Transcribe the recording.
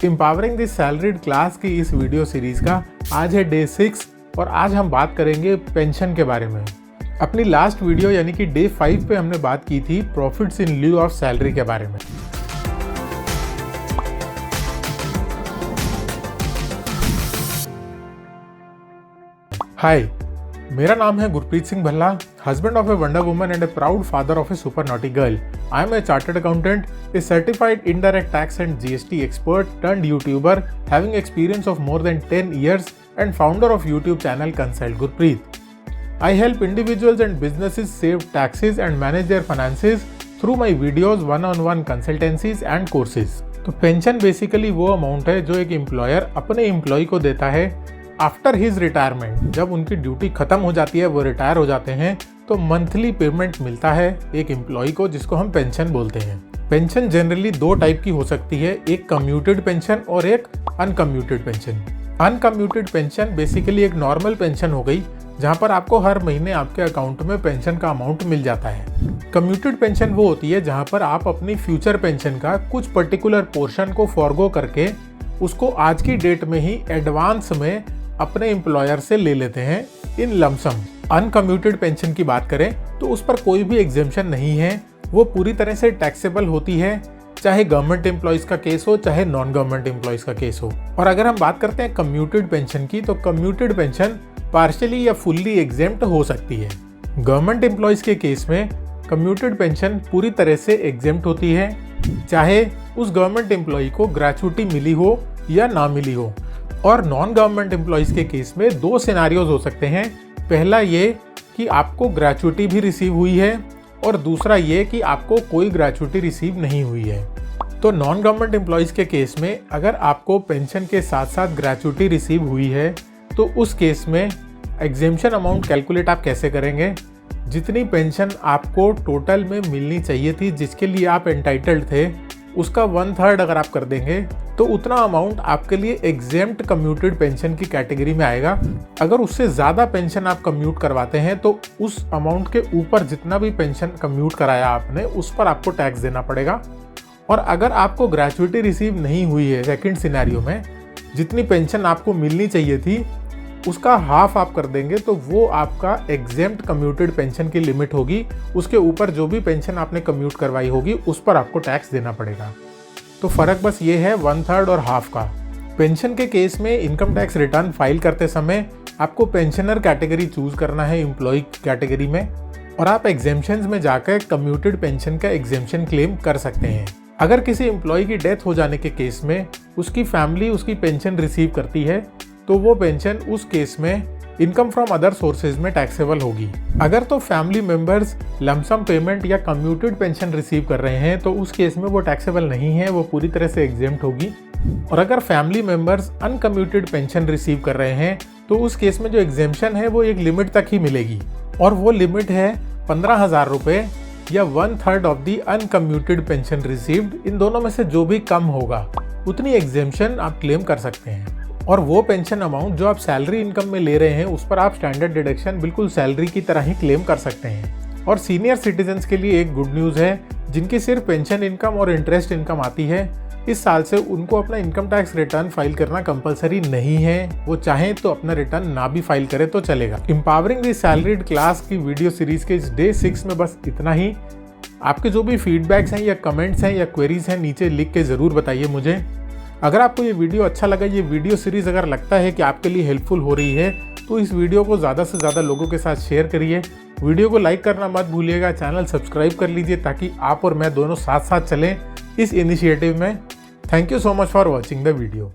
Empowering the salaried class की इस video series का आज है डे 6 और आज हम बात करेंगे पेंशन के बारे में। अपनी लास्ट वीडियो यानी कि डे 5 पे हमने बात की थी profits in lieu of salary के बारे में। हाय, मेरा नाम है Gurpreet Singh Bhalla, husband of a Wonder Woman and a proud father of a super naughty girl. I am a chartered accountant, a certified indirect tax and GST expert turned YouTuber, having experience of more than 10 years and founder of YouTube channel Consult Gurpreet. I help individuals and businesses save taxes and manage their finances through my videos, one-on-one consultancies and courses. तो pension basically वो amount है जो एक employer अपने employ को देता है after his retirement. जब उनकी ड्यूटी खत्म हो जाती है, वो रिटायर हो जाते हैं, तो मंथली पेमेंट मिलता है एक एम्प्लॉय को, जिसको हम पेंशन बोलते हैं। पेंशन जनरली दो टाइप की हो सकती है, एक कम्यूटेड पेंशन और एक uncommuted pension. Uncommuted pension basically एक नॉर्मल पेंशन हो गई जहां पर आपको हर महीने आपके अकाउंट में पेंशन का अमाउंट मिल जाता है। कम्यूटेड पेंशन वो होती है जहां पर आप अपनी फ्यूचर पेंशन का कुछ पर्टिकुलर पोर्शन को फॉरगो करके उसको आज की डेट में ही एडवांस में अपने एम्प्लॉयर से ले लेते हैं इन लमसम। अनकम्यूटेड पेंशन की बात करें तो उस पर कोई भी एग्जेम्पशन नहीं है, वो पूरी तरह से टैक्सेबल होती है, चाहे गवर्नमेंट एम्प्लॉयज का केस हो चाहे नॉन गवर्नमेंट एम्प्लॉयज का केस हो। और अगर हम बात करते हैं कम्यूटेड पेंशन की, तो कम्यूटेड पेंशन पार्शियली या फुल्ली एग्जेम्प्ट हो सकती है। गवर्नमेंट एम्प्लॉयज के केस में कम्यूटेड पेंशन पूरी तरह से एग्जेम्प्ट होती है, चाहे उस गवर्नमेंट एम्प्लॉय को ग्रेचुइटी मिली हो या ना मिली हो। और नॉन गवर्नमेंट एम्प्लॉयज के केस में दो सिनेरियोज हो सकते हैं। पहला ये कि आपको ग्रेचुइटी भी रिसीव हुई है और दूसरा ये कि आपको कोई ग्रेचुइटी रिसीव नहीं हुई है। तो नॉन गवर्नमेंट एम्प्लॉयज के केस में अगर आपको पेंशन के साथ साथ ग्रेचुइटी रिसीव हुई है तो उस केस में एग्जेम्पशन अमाउंट कैलकुलेट आप कैसे करेंगे? जितनी पेंशन आपको टोटल में मिलनी चाहिए थी, जिसके लिए आप एंटाइटल्ड थे, उसका 1/3 अगर आप कर देंगे तो उतना अमाउंट आपके लिए एग्जेम्प्ट कम्यूटेड पेंशन की कैटेगरी में आएगा। अगर उससे ज़्यादा पेंशन आप कम्यूट करवाते हैं तो उस अमाउंट के ऊपर जितना भी पेंशन कम्यूट कराया आपने उस पर आपको टैक्स देना पड़ेगा। और अगर आपको ग्रेचुइटी रिसीव नहीं हुई है सेकंड सिनेरियो में, जितनी पेंशन आपको मिलनी चाहिए थी उसका हाफ आप कर देंगे तो वो आपका एग्जेम्प्ट कम्यूटेड पेंशन की लिमिट होगी। उसके ऊपर जो भी पेंशन आपने कम्यूट करवाई होगी उस पर आपको टैक्स देना पड़ेगा। तो फ़र्क बस ये है 1/3 और हाफ का। पेंशन के केस में इनकम टैक्स रिटर्न फाइल करते समय आपको पेंशनर कैटेगरी चूज करना है एम्प्लॉय कैटेगरी में, और आप एग्जेम्पशंस में जाकर कम्यूटेड पेंशन का एग्जेम्पशन क्लेम कर सकते हैं। अगर किसी एम्प्लॉय की डेथ हो जाने के केस में उसकी फैमिली उसकी पेंशन रिसीव करती है तो वो पेंशन उस केस में इनकम फ्रॉम अदर सोर्सेज में टैक्सेबल होगी। अगर तो फैमिली मेंबर्स लमसम पेमेंट या कम्यूटेड पेंशन रिसीव कर रहे हैं तो उस केस में वो टैक्सेबल नहीं है, वो पूरी तरह से एग्जेम्प्ट होगी। और अगर family members uncommuted pension receive कर रहे हैं तो उस केस में जो एग्जेम्पशन है वो एक लिमिट तक ही मिलेगी, और वो लिमिट है 15,000 रुपये या 1/3 of the uncommuted pension received. इन दोनों में से जो भी कम होगा उतनी एग्जेम्पशन आप क्लेम कर सकते हैं। और वो पेंशन अमाउंट जो आप सैलरी इनकम में ले रहे हैं उस पर आप स्टैंडर्ड डिडक्शन बिल्कुल सैलरी की तरह ही क्लेम कर सकते हैं। और सीनियर सिटीजन्स के लिए एक गुड न्यूज़ है, जिनकी सिर्फ पेंशन इनकम और इंटरेस्ट इनकम आती है, इस साल से उनको अपना इनकम टैक्स रिटर्न फाइल करना कंपलसरी नहीं है। वो चाहें तो अपना रिटर्न ना भी फाइल करे तो चलेगा। एम्पावरिंग द सैलरीड क्लास की वीडियो सीरीज के इस डे 6 में बस इतना ही। आपके जो भी फीडबैक्स हैं या कमेंट्स हैं या क्वेरीज हैं नीचे लिख के ज़रूर बताइए मुझे। अगर आपको ये वीडियो अच्छा लगा, ये वीडियो सीरीज़ अगर लगता है कि आपके लिए हेल्पफुल हो रही है, तो इस वीडियो को ज़्यादा से ज़्यादा लोगों के साथ शेयर करिए। वीडियो को लाइक करना मत भूलिएगा, चैनल सब्सक्राइब कर लीजिए ताकि आप और मैं दोनों साथ साथ चलें इस इनिशिएटिव में। Thank you so much for watching the video.